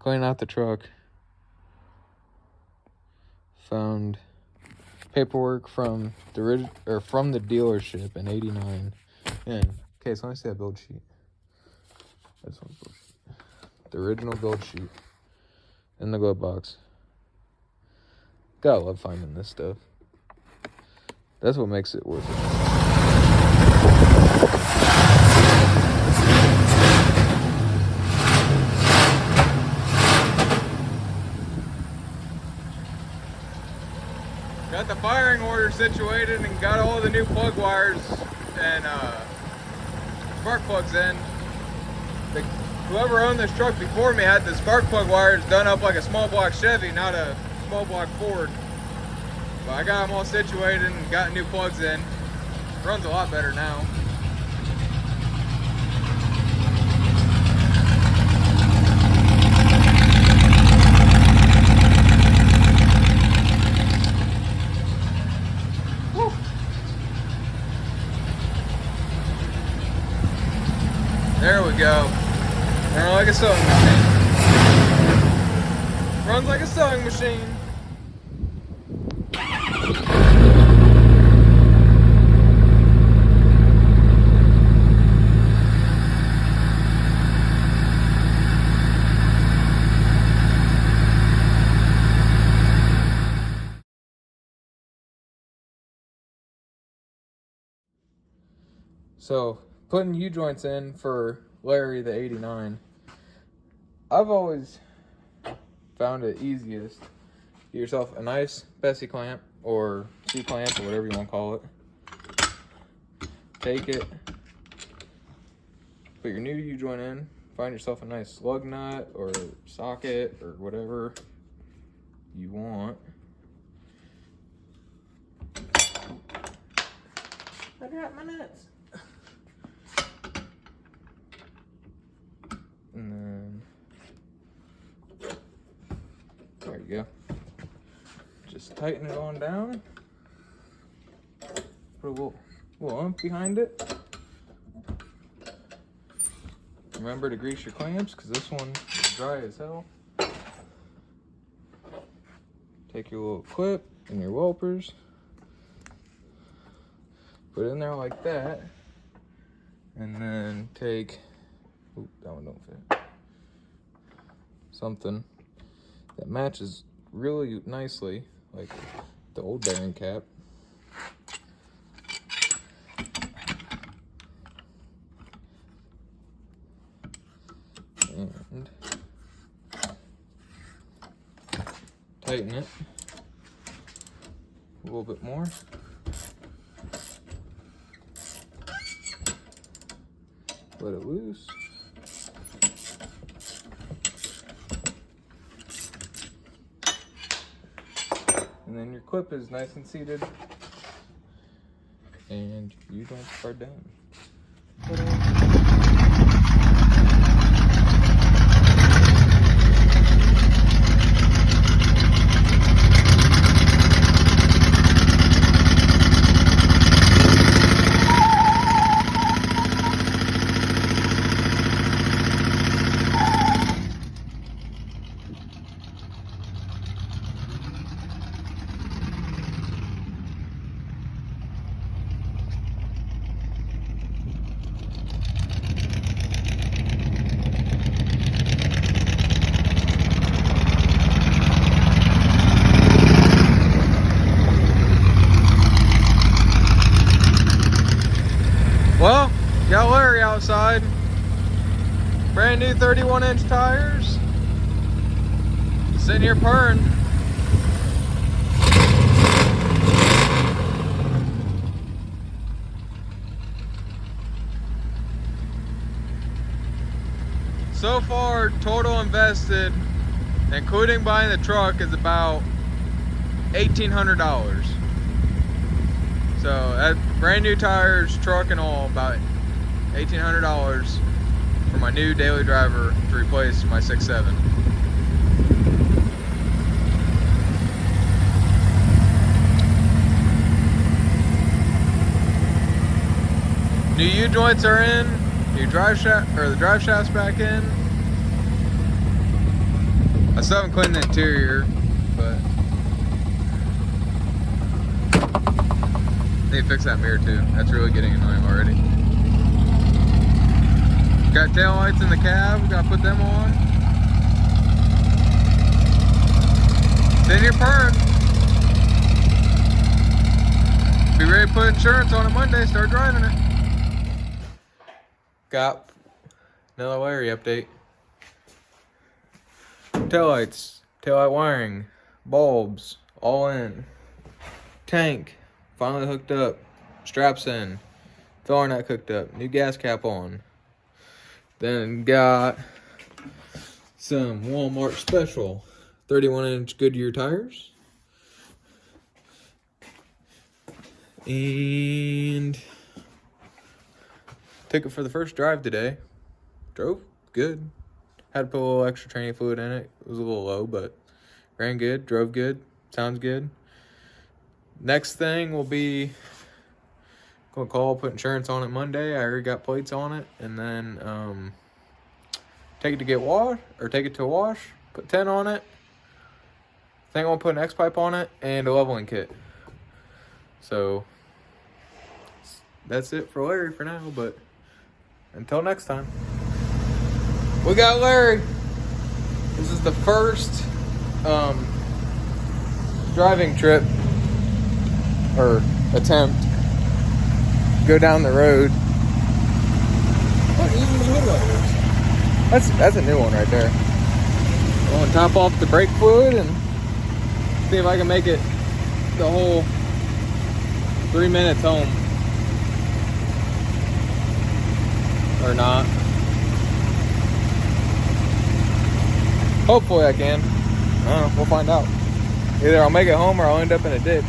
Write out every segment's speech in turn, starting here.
cleaning out the truck. Found paperwork from the dealership in '89. And okay, so let me see that build sheet. This one's build sheet. The original build sheet in the glove box. Gotta love finding this stuff. That's what makes it worth it. Got the firing order situated and got all the new plug wires and spark plugs in. Whoever owned this truck before me had the spark plug wires done up like a small block Chevy, not a small block Ford. But I got them all situated and got new plugs in. Runs a lot better now. There we go. Run like a sewing machine. Runs like a sewing machine. So, putting U-joints in for Larry the 89, I've always found it easiest. Get yourself a nice Bessie clamp or C-clamp or whatever you want to call it. Take it, put your new U-joint in, find yourself a nice slug nut or socket or whatever you want. I dropped my nuts. And then, there you go. Just tighten it on down. Put a little ump behind it. Remember to grease your clamps because this one is dry as hell. Take your little clip and your whelpers. Put it in there like that. And then take, oop, that one don't fit. Something that matches really nicely, like the old bearing cap. And tighten it a little bit more. Let it loose. And then your clip is nice and seated. And you don't start down. Well, got Larry outside. Brand new 31-inch tires. Sitting here purring. So far, total invested, including buying the truck, is about $1,800. So that brand new tires, truck and all, about $1,800 for my new daily driver to replace my 6.7. New U-joints are in, new drive shaft, or the drive shaft's back in. I still haven't cleaned the interior, but I need to fix that mirror too. That's really getting annoying already. Got tail lights in the cab, gotta put them on. Then you're purring. Be ready to put insurance on it Monday, start driving it. Got another Larry update. Taillights, taillight wiring, bulbs, all in. Tank, finally hooked up. Straps in. Filler nut hooked up. New gas cap on. Then got some Walmart special 31-inch Goodyear tires. And took it for the first drive today. Drove good. Had to put a little extra training fluid in it. It was a little low, but ran good, drove good, sounds good. Next thing will be gonna call, put insurance on it Monday. I already got plates on it, and then take it to get washed, or take it to wash, put 10 on it. Think I'm gonna put an X pipe on it and a leveling kit. So that's it for Larry for now, but until next time. We got Larry. This is the first driving trip or attempt to go down the road. That's a new one right there. I'm gonna top off the brake fluid and see if I can make it the whole 3 minutes home. Or not. Hopefully I can. I don't know, we'll find out. Either I'll make it home or I'll end up in a ditch.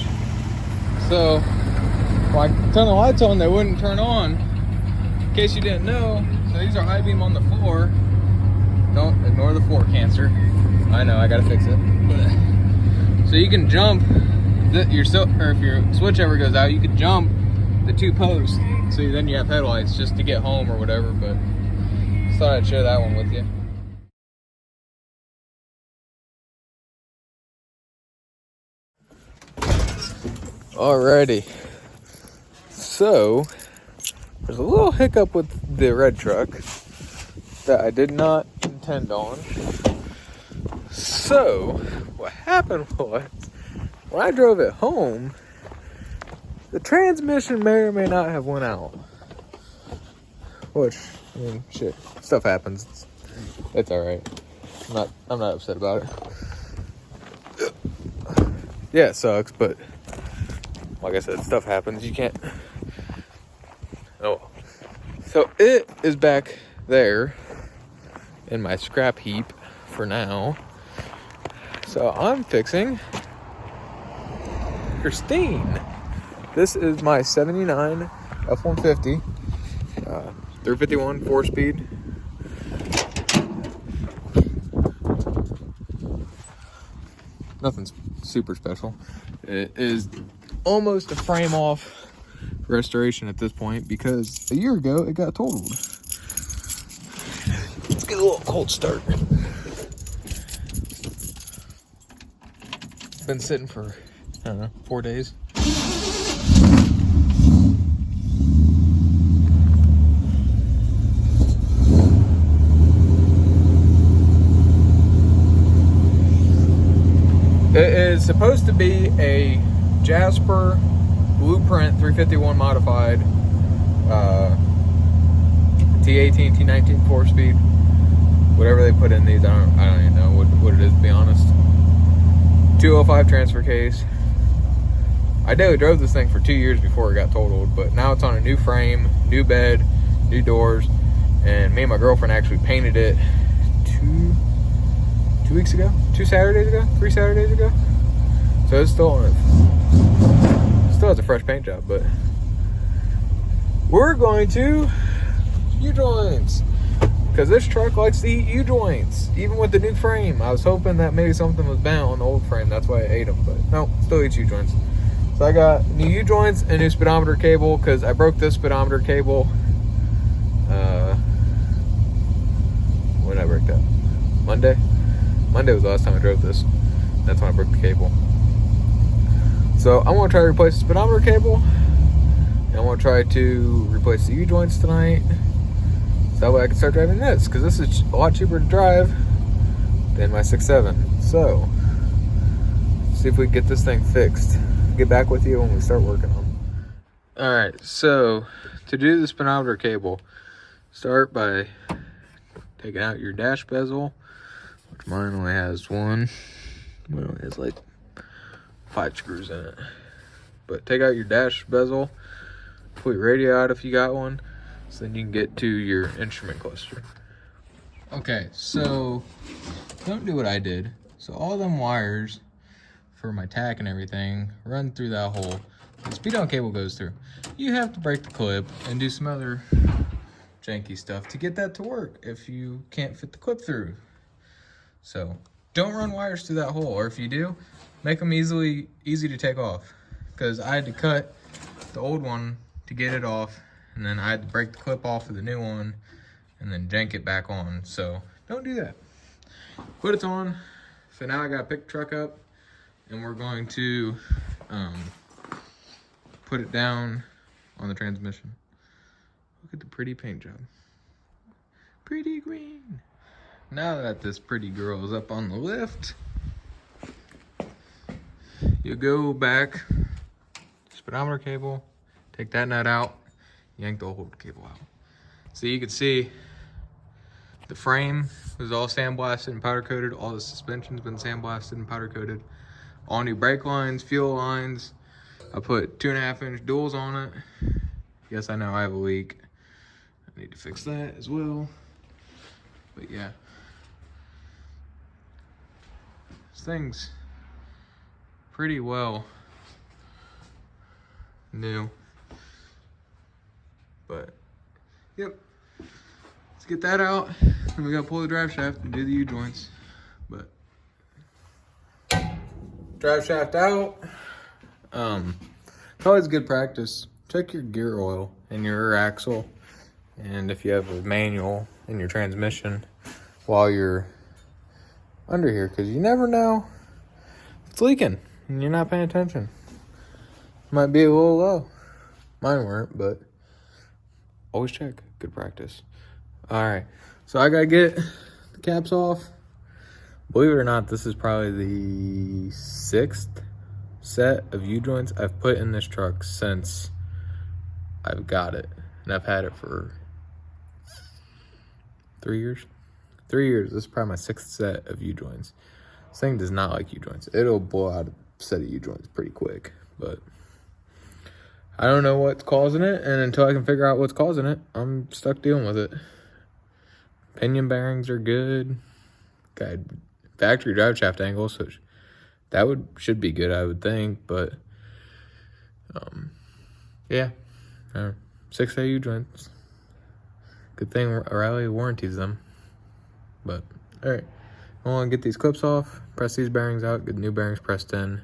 So, when I turn the lights on, they wouldn't turn on. In case you didn't know, so these are high beam on the floor. Don't ignore the floor cancer. I know, I gotta fix it. So you can jump, or if your switch ever goes out, you can jump the 2 posts. So then you have headlights just to get home or whatever, but just thought I'd share that one with you. Alrighty, so there's a little hiccup with the red truck that I did not intend on. So what happened was, when I drove it home, the transmission may or may not have went out. Which, I mean, shit, stuff happens. It's alright. I'm not upset about it. Yeah, it sucks, but like I said, stuff happens. You can't. Oh. So it is back there in my scrap heap for now. So I'm fixing Christine. This is my 79 F-150, 351 4-speed. Nothing super special. It is almost a frame off restoration at this point because a year ago it got totaled. Let's get a little cold start. Been sitting for, I don't know, 4 days. It is supposed to be a Jasper Blueprint 351 modified T18, T19 4-speed. Whatever they put in these, I don't even know what it is, to be honest. 205 transfer case. I daily drove this thing for 2 years before it got totaled, but now it's on a new frame, new bed, new doors, and me and my girlfriend actually painted it 2 weeks ago, 3 Saturdays ago. So it's still has a fresh paint job, but we're going to U-joints because this truck likes to eat U-joints, even with the new frame. I was hoping that maybe something was bent on the old frame, that's why I ate them, but no, still eats U-joints. So I got new U-joints and new speedometer cable because I broke this speedometer cable. When did I break that? Monday. Monday was the last time I drove this. That's when I broke the cable. So I'm gonna try to replace the speedometer cable. And I'm gonna try to replace the U-joints tonight. So that way I can start driving this, because this is a lot cheaper to drive than my 6.7. So, see if we can get this thing fixed. Get back with you when we start working on it. Alright, so to do the speedometer cable, start by taking out your dash bezel, which mine only has one. Mine only has like 5 screws in it. But take out your dash bezel, pull your radio out if you got one, so then you can get to your instrument cluster. Okay, so don't do what I did. So all them wires for my tack and everything run through that hole. The speedometer cable goes through. You have to break the clip and do some other janky stuff to get that to work if you can't fit the clip through. So don't run wires through that hole, or if you do, make them easy to take off. Because I had to cut the old one to get it off, and then I had to break the clip off of the new one and then jank it back on. So don't do that. Put it on. So now I gotta pick the truck up, and we're going to put it down on the transmission. Look at the pretty paint job. Pretty green. Now that this pretty girl is up on the lift, you go back, speedometer cable, take that nut out, yank the old cable out. So you can see the frame was all sandblasted and powder coated. All the suspension's been sandblasted and powder coated. All new brake lines, fuel lines. I put 2.5-inch duals on it. Yes, I know I have a leak. I need to fix that as well. But yeah. This thing's pretty well new. But, yep. Let's get that out. And we gotta pull the drive shaft and do the U-joints. But, drive shaft out. It's always good practice. Check your gear oil and your rear axle, and if you have a manual in your transmission while you're under here, because you never know if it's leaking and you're not paying attention. Might be a little low. Mine weren't, but always check. Good practice. All right, so I gotta get the caps off. Believe it or not, this is probably the 6th set of U-joints I've put in this truck since I've got it. And I've had it for 3 years. 3 years. This is probably my 6th set of U-joints. This thing does not like U-joints. It'll blow out a set of U-joints pretty quick. But I don't know what's causing it. And until I can figure out what's causing it, I'm stuck dealing with it. Pinion bearings are good. Got factory drive shaft angle, so that should be good, I would think. But yeah, 6 AU joints. Good thing O'Reilly warranties them. But all right, I want to get these clips off, press these bearings out, get new bearings pressed in,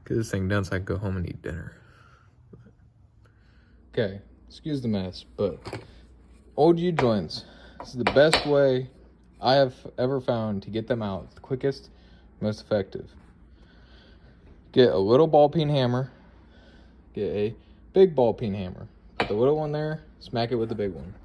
get this thing done so I can go home and eat dinner. Okay, excuse the mess, but old U joints. This is the best way I have ever found to get them out. The quickest, most effective. Get a little ball peen hammer. Get a big ball peen hammer. Put the little one there, smack it with the big one.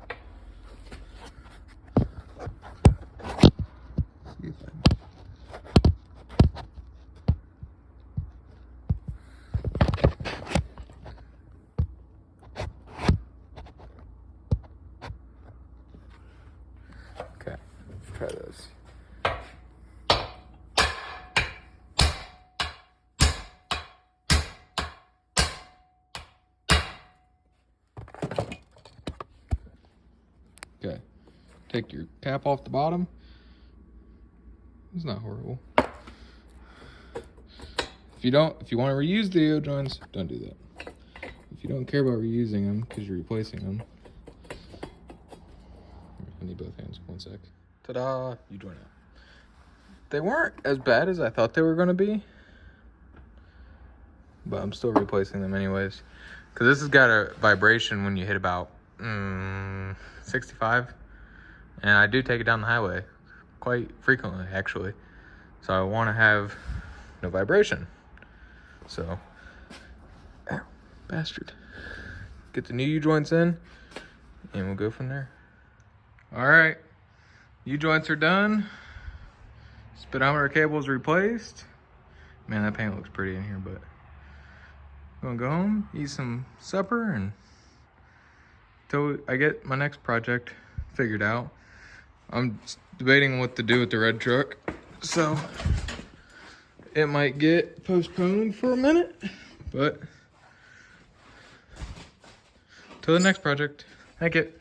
Okay, let's try this. Okay, take your cap off the bottom. It's not horrible. If you want to reuse the O joints, don't do that. If you don't care about reusing them because you're replacing them, I need both hands. 1 sec. Ta-da! You join out. They weren't as bad as I thought they were going to be, but I'm still replacing them anyways. Because this has got a vibration when you hit about 65, and I do take it down the highway quite frequently, actually. So I want to have no vibration. So, ow, bastard. Get the new U-joints in, and we'll go from there. All right, U-joints are done. Speedometer cable is replaced. Man, that paint looks pretty in here, but I'm gonna go home, eat some supper, and till I get my next project figured out. I'm debating what to do with the red truck, so it might get postponed for a minute, but till the next project. Thank you.